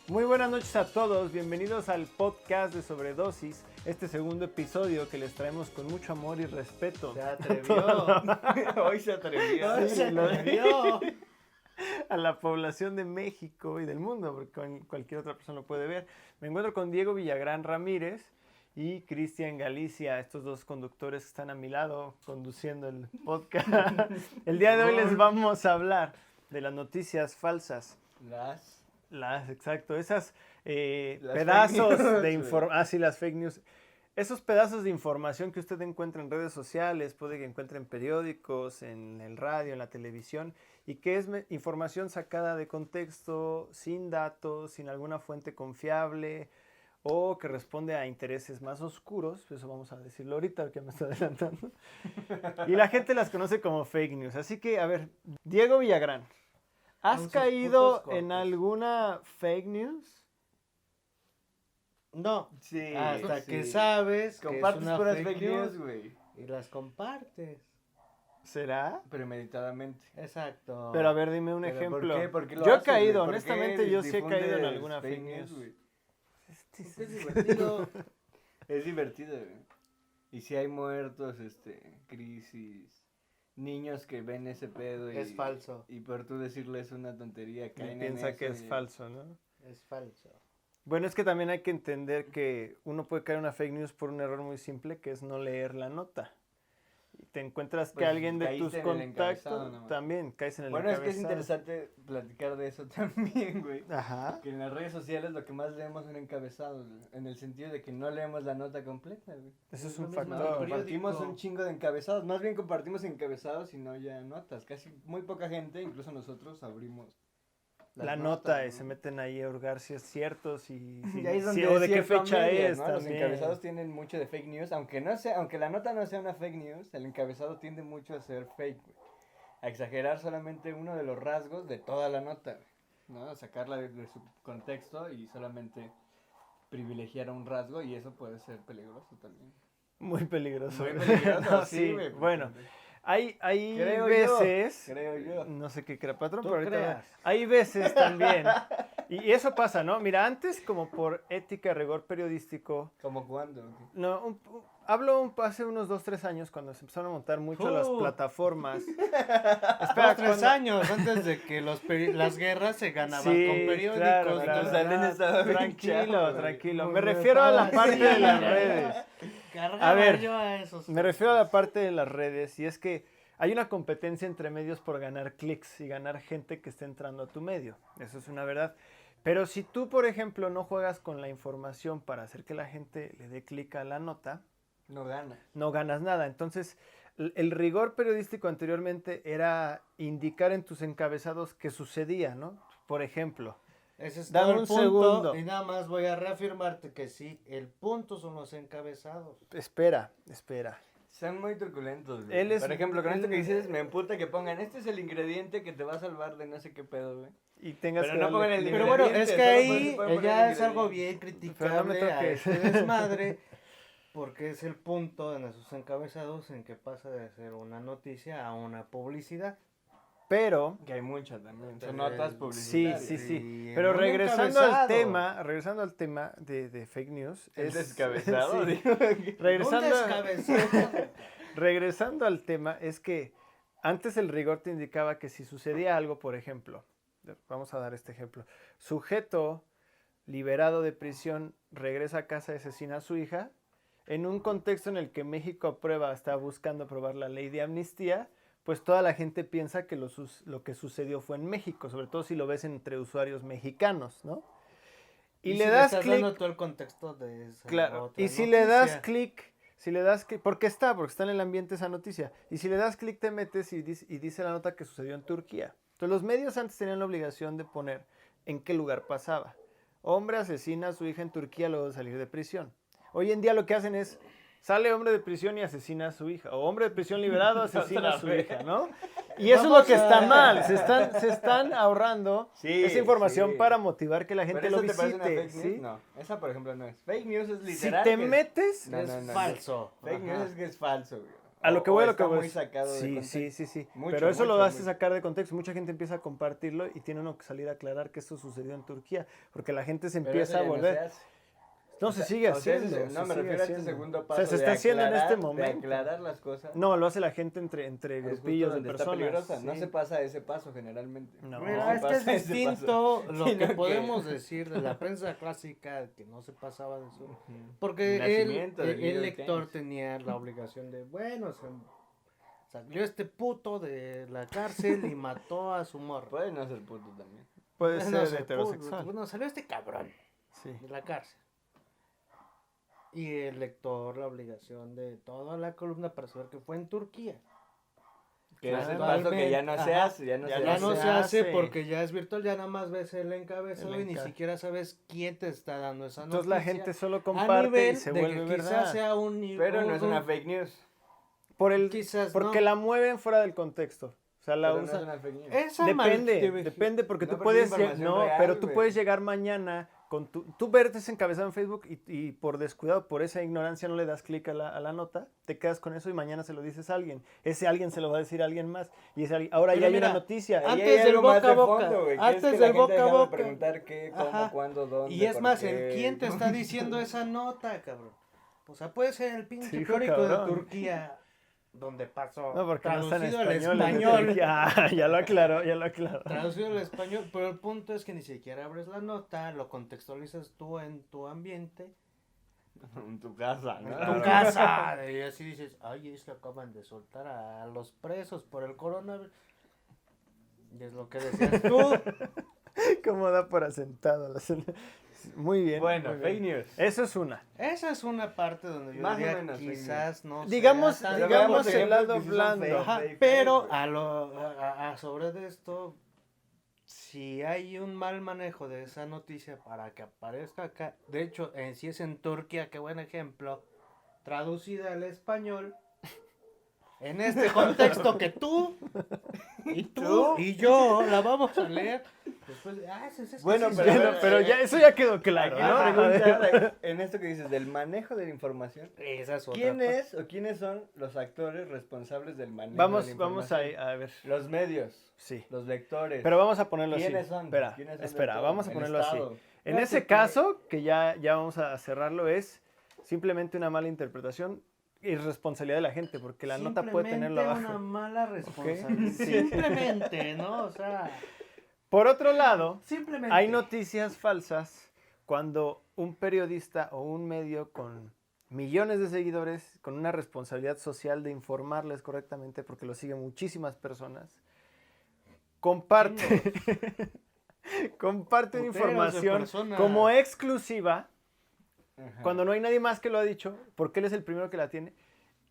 Muy buenas noches a todos, bienvenidos al podcast de Sobredosis, este segundo episodio que les traemos con mucho amor y respeto. Se atrevió, Hoy se atrevió. hoy se atrevió. A la población de México y del mundo, porque cualquier otra persona lo puede ver. Me encuentro con Diego Villagrán Ramírez y Cristian Galicia, estos dos conductores que están a mi lado conduciendo el podcast. El día de hoy les vamos a hablar de las noticias falsas. Exacto, esas pedazos de información, sí, las fake news. Esos pedazos de información que usted encuentra en redes sociales, puede que encuentre en periódicos, en el radio, en la televisión, y que es información sacada de contexto, sin datos, sin alguna fuente confiable, o que responde a intereses más oscuros, eso vamos a decirlo ahorita, que me está adelantando. Y la gente las conoce como fake news. Así que, a ver, Diego Villagrán, ¿has caído en alguna fake news? No, Sí. hasta sí. que sabes que Compartes es una puras fake fake news news, güey. y las compartes. ¿Será? Premeditadamente. Exacto. Pero a ver, dime un Pero ejemplo. ¿por qué? ¿Por qué lo Yo he haces, caído, güey? ¿Por qué honestamente, yo sí he caído en difundes alguna fake news. güey? Sí, Es sí. divertido. Es divertido, güey. Y si hay muertos, crisis, niños que ven ese pedo y... Es falso. Y por tú decirles una tontería, Y caen en piensa eso que es y- falso, ¿no? Es falso. Bueno, es que también hay que entender que uno puede caer en una fake news por un error muy simple, que es no leer la nota. Y te encuentras que Pues, alguien de caíste tus en el encabezado contactos nomás. también caes en el Bueno, es que es encabezado. interesante platicar de eso también, güey. Ajá. Que en las redes sociales lo que más leemos son encabezados, güey, en el sentido de que no leemos la nota completa, güey. Eso es lo un mismo factor. del periódico. Compartimos un chingo de encabezados, más bien compartimos encabezados y no ya notas. Casi muy poca gente, incluso nosotros, abrimos las La notas, nota y ¿no? se meten ahí a hurgar si es cierto, si Y ahí es donde o de qué cierto a fecha medias, es ¿no? Los también. encabezados tienen mucho de fake news, aunque la nota no sea una fake news, el encabezado tiende mucho a ser fake, güey. A exagerar solamente uno de los rasgos de toda la nota, güey, ¿no? A sacarla de su contexto y solamente privilegiar a un rasgo y eso puede ser peligroso también. Muy peligroso. Muy peligroso, No, sí, sí, güey. bueno, hay Creo veces, creo yo. no sé qué crea patrón, Tú pero ahorita creas. hay veces también. Y eso pasa, ¿no? Mira, antes como por ética, rigor periodístico, ¿Como cuándo? no, hace unos 2-3 años cuando se empezaron a montar mucho las plataformas. Espera, 3 años antes de que las guerras se ganaban Sí, con periódicos. claro, ¿no? claro. Salen estaba bien Tranquilo, chavo, güey. tranquilo. Muy Me bien, refiero a la estaba parte de así. las redes. Cargaba A ver, yo a esos. Me refiero a la parte de las redes y es que hay una competencia entre medios por ganar clics y ganar gente que esté entrando a tu medio. Eso es una verdad. Pero si tú, por ejemplo, no juegas con la información para hacer que la gente le dé clic a la nota, No gana. no ganas nada. Entonces, el rigor periodístico anteriormente era indicar en tus encabezados qué sucedía, ¿no? Por ejemplo, Ese es Dame todo el un punto, segundo. y nada más voy a reafirmarte que sí, el punto son los encabezados. espera. Son muy truculentos, güey. Él es- Por ejemplo, con él- esto que dices, me emputa que pongan, este es el ingrediente que te va a salvar de no sé qué pedo, güey. Y tengas Pero que no darle pongan el clic. Pero bueno, ingrediente, es que solo ahí pueden poner ya el es algo ingrediente. bien Pero no me criticable a toques. este desmadre, porque es el punto en esos encabezados en que pasa de ser una noticia a una publicidad. Pero Que hay muchas también. Son Sí, notas sí, publicitarias. sí. Y en Pero un regresando al encabezado. tema de fake news. El es- descabezado, sí. digo. Regresando, Un descabezado. regresando al tema, es que antes el rigor te indicaba que si sucedía algo, por ejemplo, vamos a dar este ejemplo, sujeto liberado de prisión regresa a casa y asesina a su hija, en un contexto en el que México está buscando aprobar la ley de amnistía, pues toda la gente piensa que lo que sucedió fue en México, sobre todo si lo ves entre usuarios mexicanos, ¿no? Y le si das estás dando clic, todo el contexto de esa claro, otra y si le das noticia. clic, porque está en el ambiente esa noticia, y si le das clic te metes y dice la nota que sucedió en Turquía. Entonces los medios antes tenían la obligación de poner en qué lugar pasaba. Hombre asesina a su hija en Turquía luego de salir de prisión. Hoy en día lo que hacen es, sale hombre de prisión y asesina a su hija, o hombre de prisión liberado asesina a su hija, ¿no? Y eso es lo que está mal, se están ahorrando Sí, esa información sí. para motivar que la gente ¿Pero lo eso te parece una visite. fake ¿sí? news? No, esa por ejemplo no es. Fake news es Si literal. te que es- metes, No, es no, no, no. falso. Fake Ajá. news es que es falso, güey. A lo que voy, a lo que está voy. muy sacado de Sí, contexto. sí. Mucho, Pero eso lo mucho, hace mucho. sacar de contexto. Mucha gente empieza a compartirlo y tiene uno que salir a aclarar que esto sucedió en Turquía. Porque la gente se Pero empieza eso a ya no volver. se hace. No, O se sea, sigue o sea, haciendo. no, se me sigue refiero a este haciendo. segundo O paso. sea, se está haciendo en este momento. De aclarar las cosas. No, lo hace la gente entre Es justo grupillos de donde está personas. peligrosa. No sí. se pasa ese paso generalmente. No. Mira, se este pasa es ese distinto paso. lo Sino que podemos decir de la prensa clásica, que no se pasaba de eso. Porque Nacimiento del New el York lector Times. tenía la obligación de, bueno, salió este puto de la cárcel y mató a su morro. Puede no ser puto también. Puede No ser sé, heterosexual. Bueno, salió este cabrón Sí. de la cárcel. Y el lector la obligación de toda la columna para saber que fue en Turquía. Que es el Actualmente, paso que ya no se ajá, hace. Ya no ya se Ya hace. no se se hace hace. porque ya es virtual, ya nada más ves el encabezado El y ni siquiera sabes quién te está dando esa noticia. Entonces la gente solo a comparte nivel y se de vuelve que quizás verdad. sea Pero no es una fake news. quizás Porque no. la mueven fuera del contexto. O sea, la Pero no es usan. una fake news. Esa Depende porque No, tú porque puedes es información no, real, pero tú güey. puedes llegar mañana con tú verte ese encabezado en Facebook y por descuidado, por esa ignorancia no le das clic a la nota, te quedas con eso y mañana se lo dices a alguien. Ese alguien se lo va a decir a alguien más y ahora Pero ya hay mira, una noticia. Ahí antes hay del algo más boca de a boca, fondo, güey, que antes es que del la gente boca a dejaba de boca. preguntar qué, cómo, Ajá. cuándo, dónde, Y es por más, qué. el quién te está diciendo esa nota, cabrón. O sea, puede ser el pinche Sí, periódico de cabrón. Turquía donde pasó No, porque no está en traducido al español. español. Ya lo aclaró, ya lo aclaró. Traducido al español, pero el punto es que ni siquiera abres la nota, lo contextualizas tú en tu ambiente, En tu casa, ¿no? en Claro. tu casa, y así dices, ay, es que acaban de soltar a los presos por el coronavirus. Y es lo que decías tú. ¿Cómo da por asentado? Muy bien. Bueno, muy fake bien. news. Eso es una. Esa es una parte donde yo Más o diría menos, quizás no sea Digamos, tan- Pero digamos veamos el ejemplos lado que sí son blando. fake. Ajá, fake, pero güey. a sobre de esto, si hay un mal manejo de esa noticia para que aparezca acá, de hecho, si es en Turquía, qué buen ejemplo, traducida al español, en este contexto que tú y tú y yo la vamos a leer, después, es Bueno, que sí, pero sí, a Bueno, ver, pero ya, eso ya quedó claro, Aquí ¿no? la A ver. pregunta, en esto que dices, del manejo de la información. esa es otra ¿Quién parte. es o quiénes son los actores responsables del manejo de la Vamos información? a ver. Los medios, Sí. los lectores. Pero vamos a ponerlo así. ¿Quiénes son? Espera, ¿Quiénes son espera, del vamos todo? a El ponerlo así. Estado. En Fíjate ese que- caso, que ya vamos a cerrarlo, es simplemente una mala interpretación y responsabilidad de la gente, porque la nota puede tenerlo Simplemente abajo. una mala responsabilidad. Sí. Simplemente, ¿no? O sea, Por otro lado, simplemente. hay noticias falsas cuando un periodista o un medio con millones de seguidores, con una responsabilidad social de informarles correctamente, porque lo siguen muchísimas personas, comparte, comparte una Puteros de información personas. como exclusiva Ajá. cuando no hay nadie más que lo ha dicho, porque él es el primero que la tiene,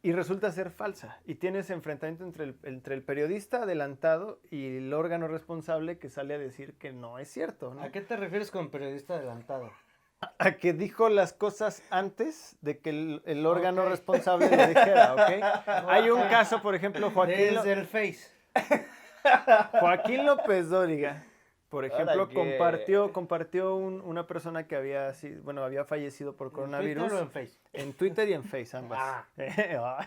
y resulta ser falsa. Y tienes enfrentamiento entre el periodista adelantado y el órgano responsable que sale a decir que no es cierto, ¿no? ¿A qué te refieres con periodista adelantado? A que dijo las cosas antes de que el órgano Ok. responsable lo dijera, ¿ok? Hay un caso, por ejemplo, Desde el Face. Joaquín López Dóriga, por ejemplo, Ahora que- compartió una persona que había fallecido por coronavirus. ¿En Twitter o en Face? En Twitter y en Face, ambas. Ah.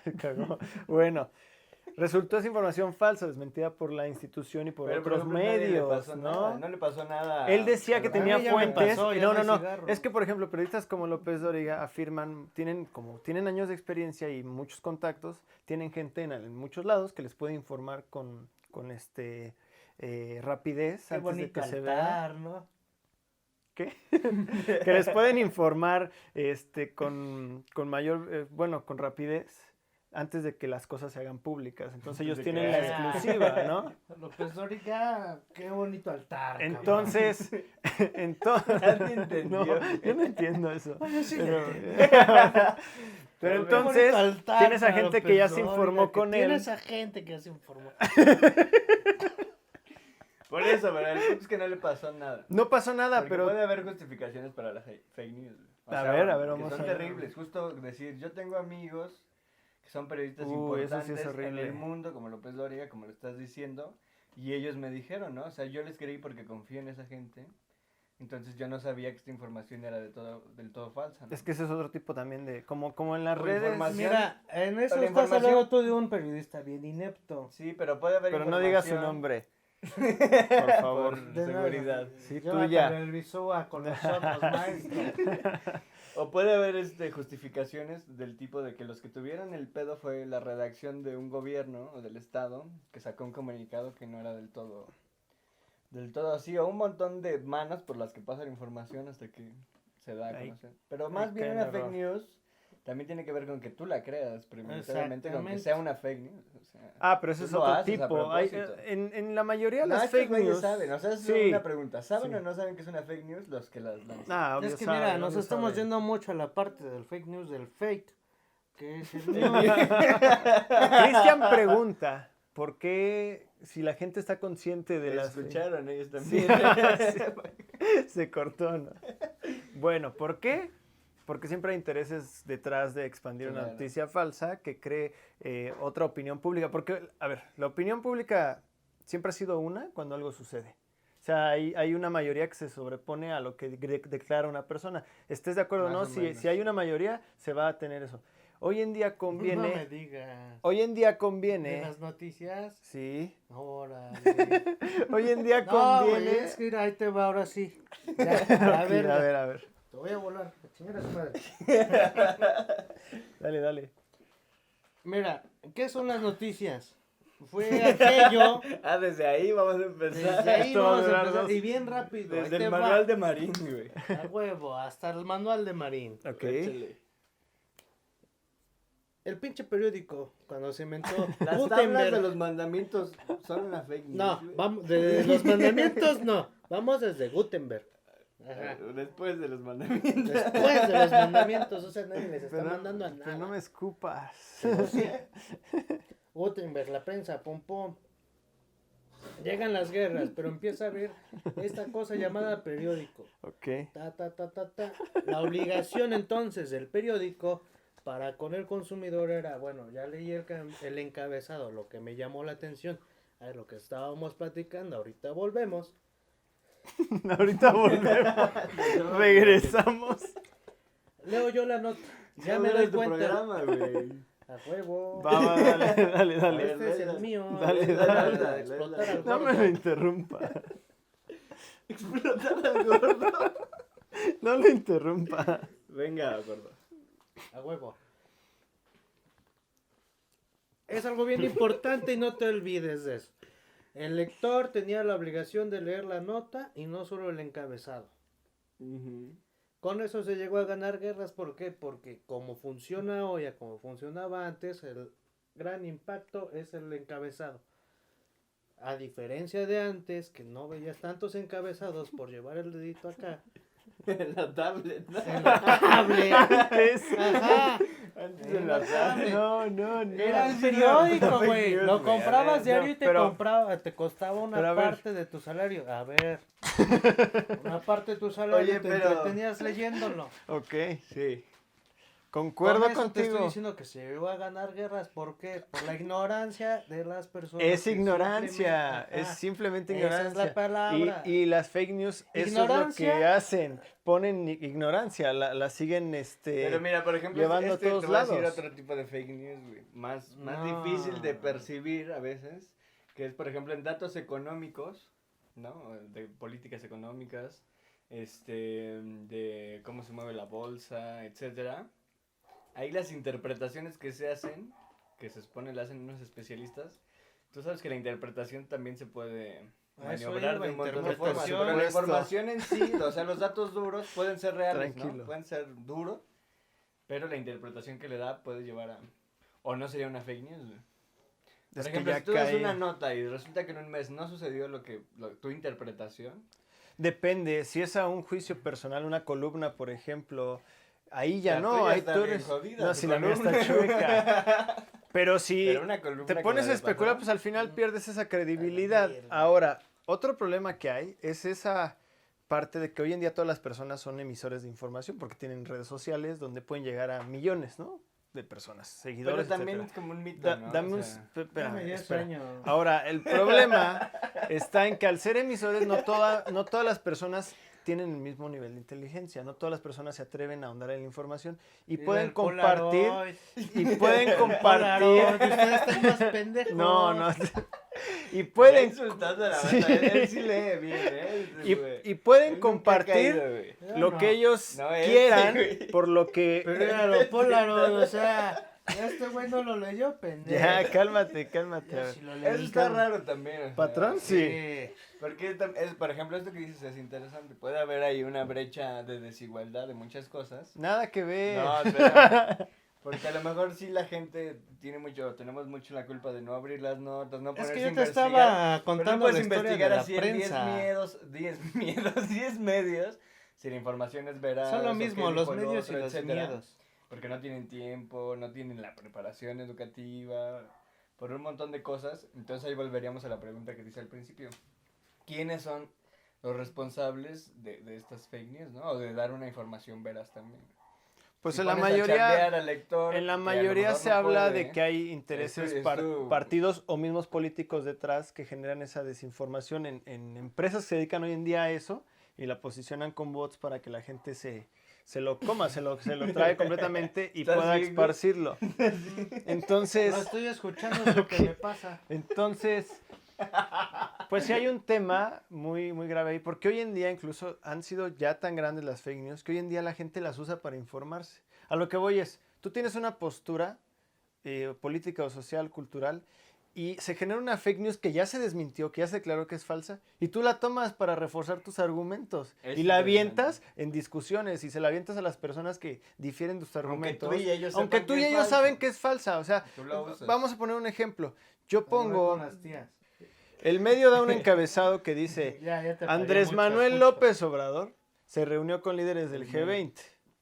Ay, cagó. Bueno, resultó esa información falsa, desmentida por la institución y por Pero, por otros ejemplo, nadie le medios, pasó ¿no? nada, no le pasó nada. Él decía que a- tenía mí ya me fuentes. pasó, ya no, no no, hay no. cigarro. Es que, por ejemplo, periodistas como López Dóriga afirman, tienen años de experiencia y muchos contactos, tienen gente en muchos lados que les puede informar con rapidez Qué antes de bonito que se vea. altar, ¿no? ¿Qué? Que les pueden informar con mayor, con rapidez antes de que las cosas se hagan públicas. Entonces ellos de tienen que- la exclusiva, ¿no? López Dóriga, qué bonito altar. cabrón. Entonces, Nadie entendió. no, yo no entiendo eso. Yo sí lo Pero, entiendo. pero Qué entonces bonito altar tienes a para gente que López ya se Dóriga, informó que con él. Tienes a gente que ya se informó. Por eso, pero el punto es que no le pasó nada. No pasó nada, Porque pero puede haber justificaciones para las fake news. güey. O A sea, ver, que vamos son a ver. terribles. Justo decir, yo tengo amigos que son periodistas Uy, eso sí es importantes en horrible. el mundo, como López Dóriga, como lo estás diciendo, y ellos me dijeron, ¿no? O sea, yo les creí porque confío en esa gente, Entonces yo no sabía que esta información era del todo falsa, ¿no? Es que ese es otro tipo también de, como en las O redes. información. Mira, en eso la estás información- hablando tú de un periodista bien inepto. Sí, pero puede haber Pero no digas su información nombre. Por favor. por De nada, seguridad. Sí, llévate tuya. al Bisúa con nosotros, maestro. O puede haber justificaciones del tipo de que los que tuvieron el pedo fue la redacción de un gobierno o del estado que sacó un comunicado que no era del todo así, o un montón de manos por las que pasa la información hasta que se da a Ahí- conocer. Pero más ahí bien cae una el fake error. news también tiene que ver con que tú la creas premeditadamente, con que Exactamente. sea una fake news. O sea, Ah, pero eso tú es lo otro haces a tipo. propósito. En la mayoría de No, las estos fake güeyes news. saben, o sea, es sí. una pregunta. ¿Saben Sí. o no saben que es una fake news los que las lanzan? Ah, obvio Es que saben, mira, nos obvio estamos saben. yendo mucho a la parte del fake news, del fake, que es el Cristian pregunta, ¿por qué si la gente está consciente de las... Escucharon ellos Sí, también. se cortó, ¿no? Bueno, ¿por qué? Porque siempre hay intereses detrás de expandir una Claro. noticia falsa que cree otra opinión pública. Porque, a ver, la opinión pública siempre ha sido una cuando algo sucede. O sea, hay una mayoría que se sobrepone a lo que declara una persona. ¿Estés de acuerdo o no? Más o menos. Si hay una mayoría, se va a tener eso. Hoy en día No me conviene... digas. Hoy en día ¿De conviene... las noticias? Sí. Órale. Hoy en día No, güey, conviene... es que mira, ahí te va ahora sí. Ya, a Ok, ver, a ver, a ver. te voy a volar. Chingar a su madre. Dale, dale. Mira, ¿qué son las noticias? Fue aquello. Desde ahí vamos a empezar. Desde ahí Esto va a vamos a durar empezar. dos. Y bien rápido. ahí Desde te el va. manual de Marín, güey. A huevo, hasta el manual de Marín. Ok. Échale. El pinche periódico, cuando se inventó Las tablas Gutenberg. de los mandamientos son una fake news. No, güey. vamos, de los mandamientos no. Vamos desde Gutenberg. Ajá. Después de los mandamientos. Después de los mandamientos, o sea, nadie les está Pero, mandando a pero nada. no me escupas. Gutenberg, la prensa, pum pum. Llegan las guerras, pero empieza a haber esta cosa llamada periódico. Ok. Ta, ta, ta, ta, ta. La obligación entonces del periódico para con el consumidor era, bueno, ya leí el encabezado, lo que me llamó la atención, a ver, lo que estábamos platicando, ahorita volvemos. Ahorita volvemos. Regresamos. Leo yo la nota, ya No me veas doy tu cuenta. programa, güey. A huevo. Va, dale, dale, A dale. ver, Este es léela. el mío. Dale, este es dale, para dale, explotar dale. al No me gordo. lo interrumpa. Explotar al gordo. No lo interrumpa. Venga, gordo. A huevo. Es algo bien importante y no te olvides de eso. El lector tenía la obligación de leer la nota y no solo el encabezado. Con eso se llegó a ganar guerras. ¿Por qué? Porque como funciona hoy a como funcionaba antes, el gran impacto es el encabezado. A diferencia de antes, que no veías tantos encabezados por llevar el dedito acá. La tablet, ¿no? En la tablet. Antes. Ajá. Antes En en la la tablet. No, no, no. Era el periódico, fake güey. news, Lo güey. A comprabas ver, diario no, y te pero- compraba, te costaba una pero a ver. parte de tu salario. A ver. Una parte de tu salario Oye, te pero- entretenías leyéndolo. Ok. Sí. Concuerdo Con eso te estoy contigo. diciendo que se iba a ganar guerras. ¿Por qué? Por la ignorancia de las personas. Es que ignorancia, simplemente- es Ajá. simplemente Esa es ignorancia. la palabra. Y las fake news, eso es lo Ignorancia. que hacen. Ponen ignorancia, la siguen Pero mira, por ejemplo, llevando a todos te voy a decir lados. otro tipo de fake news, güey. Más No. difícil de percibir a veces, que es, por ejemplo, en datos económicos, ¿no? De políticas económicas, de cómo se mueve la bolsa, etcétera. Ahí las interpretaciones que se hacen, que se supone las hacen unos especialistas, tú sabes que la interpretación también se puede A eso maniobrar iba, de un montón de formas. interpretación. Pero la Por supuesto. información en sí, o sea, los datos duros pueden ser reales, Tranquilo. ¿no? Pueden ser duros, pero la interpretación que le da puede llevar a... O no sería una fake news, güey. Por Es que ejemplo, ya si tú das cae- una nota y resulta que en un mes no sucedió tu interpretación, Depende, si es a un juicio personal, una columna, por ejemplo, ahí ya la no, tuya ahí está tú bien eres... jodida, No, tu si la mía está columna. chueca. Pero si Pero una columna te como pones la a de especular, Patrón. pues al final pierdes esa credibilidad. mierda. Ahora, otro problema que hay es esa parte de que hoy en día todas las personas son emisores de información porque tienen redes sociales donde pueden llegar a millones, ¿no? De personas, pero seguidores, también etcétera. es como un mito, ¿no? Dame O un... sea, espera, Dame ya espera. sueño. Ahora, el problema está en que al ser emisores no todas las personas tienen el mismo nivel de inteligencia. No todas las personas se atreven a ahondar en la información y Mira pueden el compartir. Polaroid. Y pueden compartir. Polaroid, ustedes están más pendejos. No, no. Y Está pueden. insultando a la Sí. banda. Él sí lee bien, ¿eh? Y pueden Él nunca ha compartir caído, güey. lo No. que ellos No, ese, quieran, güey. por lo que. Pero era lo Polaroid, o sea, este güey no lo leyó, pendejo. Ya, cálmate, cálmate. a Yo ver. sí lo leí, Eso está cabrón. raro también. o sea, ¿Patrón? Sí. Porque, por ejemplo, esto que dices es interesante. Puede haber ahí una brecha de desigualdad de muchas cosas. Nada que ver. No, espera. Porque a lo mejor sí la gente tenemos mucho la culpa de no abrir las notas, no Es ponerse que a yo te investigar. estaba Pero no contando puedes la historia de investigar la así en 10 prensa. 10 medios, si la información es veraz. Son lo o mismo, qué los dijo el medios otro, y los etcétera. miedos. Porque no tienen tiempo, no tienen la preparación educativa, por un montón de cosas. Entonces ahí volveríamos a la pregunta que dice al principio. ¿Quiénes son los responsables de estas fake news, no? O de dar una información veraz también. Pues Si en la pones a chambear mayoría. al lector, En la que a lo mayoría mejor se no habla puede, de que hay intereses, es tu- partidos o mismos políticos detrás que generan esa desinformación en empresas que se dedican hoy en día a eso y la posicionan con bots para que la gente se lo coma, se lo trae completamente y ¿Estás pueda bien, güey? esparcirlo. Entonces, No estoy escuchando, es lo que me pasa. pues sí hay un tema muy, muy grave ahí, porque hoy en día incluso han sido ya tan grandes las fake news que hoy en día la gente las usa para informarse. A lo que voy es, tú tienes una postura política o social, cultural, y se genera una fake news que ya se desmintió, que ya se declaró que es falsa, y tú la tomas para reforzar tus argumentos, Es y la interesante. avientas en discusiones, y se la avientas a las personas que difieren de tus argumentos. tú y ellos aunque sepan tú que y es ellos falso. saben que es falsa, o sea, Tú la usas. vamos a poner un ejemplo. Yo Con pongo, las tías. el medio da un encabezado que dice, Ya te pagué Andrés mucho, Manuel escucho. López Obrador se reunió con líderes del G20,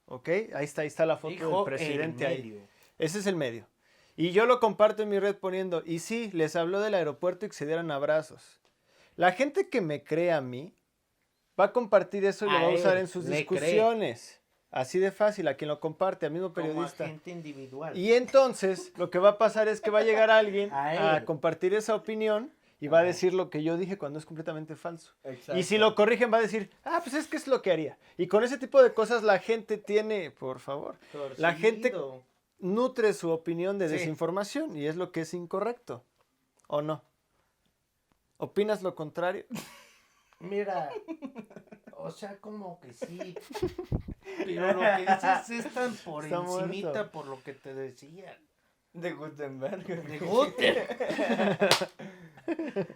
¿ok? Ahí está la foto Dijo del presidente en ahí. medio. Ese es el medio. Y yo lo comparto en mi red poniendo, y sí, les habló del aeropuerto y que se dieran abrazos. La gente que me cree a mí va a compartir eso y lo A va a usar él, en sus le discusiones. Así de fácil, a quien lo comparte, al mismo Como periodista. agente individual. Y entonces lo que va a pasar es que va a llegar alguien A a él. compartir esa opinión y va a Ajá. decir lo que yo dije cuando es completamente falso. Exacto. Y si lo corrigen va a decir, pues es que es lo que haría. Y con ese tipo de cosas la gente tiene, por favor, la gente Torcido. nutre su opinión de Sí. desinformación y es lo que es incorrecto. ¿O no? ¿Opinas lo contrario? Mira, o sea, como que sí. Pero lo que dices es tan por Está encimita muerto. por lo que te decía. De Gutenberg. De Guter.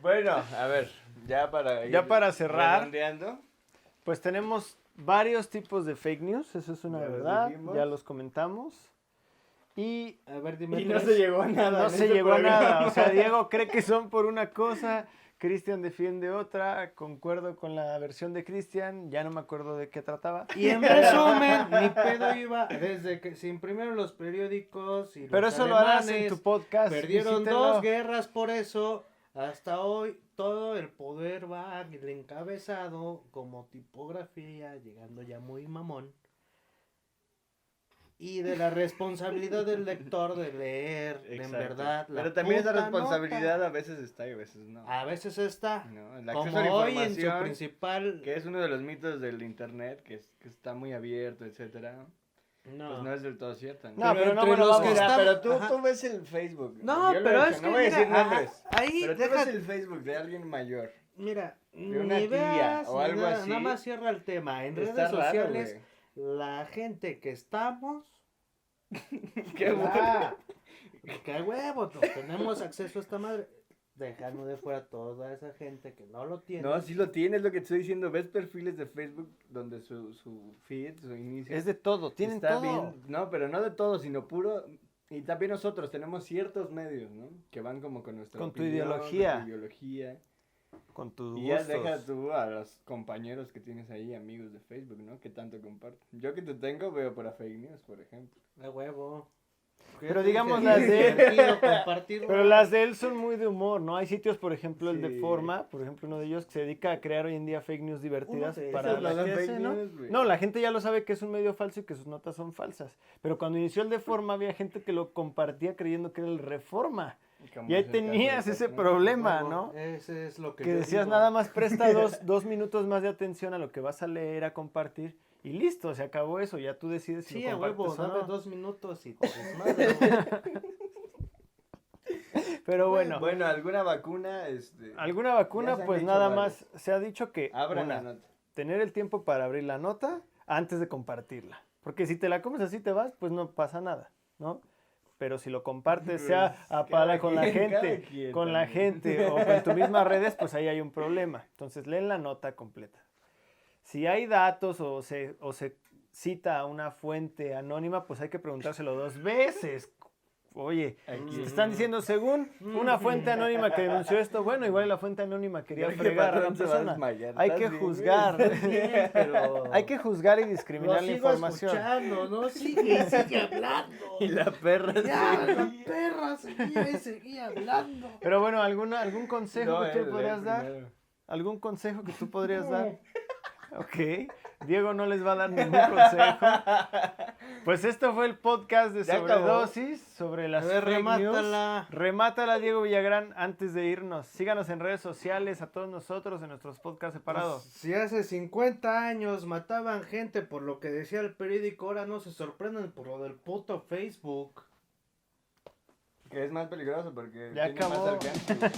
Bueno, a ver, ya para Ya para cerrar. redondeando. Pues tenemos varios tipos de fake news, eso es una Ya los verdad, dijimos. ya los comentamos. Y A ver, dime. Y no tres. se llegó a nada. no en se este llegó a programa. nada. O sea, Diego cree que son por una cosa, Cristian defiende otra, concuerdo con la versión de Cristian, ya no me acuerdo de qué trataba. Y en resumen, mi pedo iba desde que se imprimieron los periódicos y Pero los eso lo harás en alemanes tu podcast. perdieron visítelo. 2 guerras por eso. Hasta hoy todo el poder va al encabezado como tipografía, llegando ya muy mamón. Y de la responsabilidad del lector de leer en Exacto. verdad la Pero también esa puta responsabilidad nota. a veces está y a veces no. A veces está. No, el acceso Como a la hoy en su información, principal... que es uno de los mitos del internet, que está muy abierto, etcétera, No. pues no es del todo cierto. ¿no? No, pero no entre me lo los vamos que a... están- Pero tú, Ajá. tú ves el Facebook. No, Yo lo pero he es hecho, que no voy a decir mira, nombres. ahí Pero tú deja- ves el Facebook de alguien mayor. Mira, de una ni tía veas, o ni algo nada, así, nada más cierra el tema. En Está redes raro, sociales, güey. la gente que estamos... Qué bueno. ¡Qué huevo! Tenemos acceso a esta madre. Dejando de fuera toda esa gente que no lo tiene. No, sí lo tienes, lo que te estoy diciendo. Ves perfiles de Facebook donde su feed, su inicio. Es de todo, tienen está todo. bien. No, pero no de todo, sino puro. Y también nosotros tenemos ciertos medios, ¿no? Que van como con nuestra Con tu opinión, ideología. con tu ideología. Con tus Y ya gustos. deja tú a los compañeros que tienes ahí, amigos de Facebook, ¿no? Que tanto comparten. Yo que te tengo veo para fake news, por ejemplo. ¡Qué huevo! Pero digamos las de- compartir, Pero las de él son muy de humor, ¿no? Hay sitios, por ejemplo, el de Sí. Forma, por ejemplo, uno de ellos que se dedica a crear hoy en día fake news divertidas Uno de para esos la no dan gente, fake ¿no? news, güey. No, la gente ya lo sabe que es un medio falso y que sus notas son falsas. Pero cuando inició el de Forma había gente que lo compartía creyendo que era el Reforma. Como Y ahí es el caso tenías de ese Pac-Man. problema, Huevo, ¿no? Ese es lo que Que yo decías digo. nada más presta 2 minutos más de atención a lo que vas a leer, a compartir, y listo, se acabó eso, ya tú decides si Sí, lo a huevo, compartes o dame no. 2 minutos y te desmadro, güey. Pero bueno, Bueno, alguna vacuna, alguna ya vacuna, se han pues dicho nada varias. más se ha dicho que Abran una, la nota. tener el tiempo para abrir la nota antes de compartirla. Porque si te la comes así te vas, pues no pasa nada, ¿no? Pero si lo compartes, sea cada con la quien, cada gente, quien con la también. gente o con tus mismas redes, pues ahí hay un problema. Entonces leen la nota completa. Si hay datos o se cita a una fuente anónima, pues hay que preguntárselo 2 veces. Oye, Aquí si te están diciendo según una fuente anónima que denunció esto, bueno, igual la fuente anónima quería Creo que fregar a la patrón se va a persona. desmayar. Hay ¿Estás que bien, juzgar. güey? ¿Estás bien? Pero... Hay que juzgar y Lo discriminar la sigo información. escuchando, ¿no? Sigue hablando. Y la perra Ya, se- la perra seguía hablando. Pero bueno, algún consejo No, que tú él podrías dar? primero. ¿Algún consejo que tú podrías dar? Ok. Diego no les va a dar ningún consejo. Pues esto fue el podcast de Ya acabó. sobredosis sobre las A ver, fake remátala. news. Remátala, Diego Villagrán, antes de irnos. Síganos en redes sociales, a todos nosotros, en nuestros podcasts separados. Pues, si hace 50 años mataban gente por lo que decía el periódico, ahora no se sorprenden por lo del puto Facebook. Que es más peligroso porque Ya tiene más acabó. alcance. güey.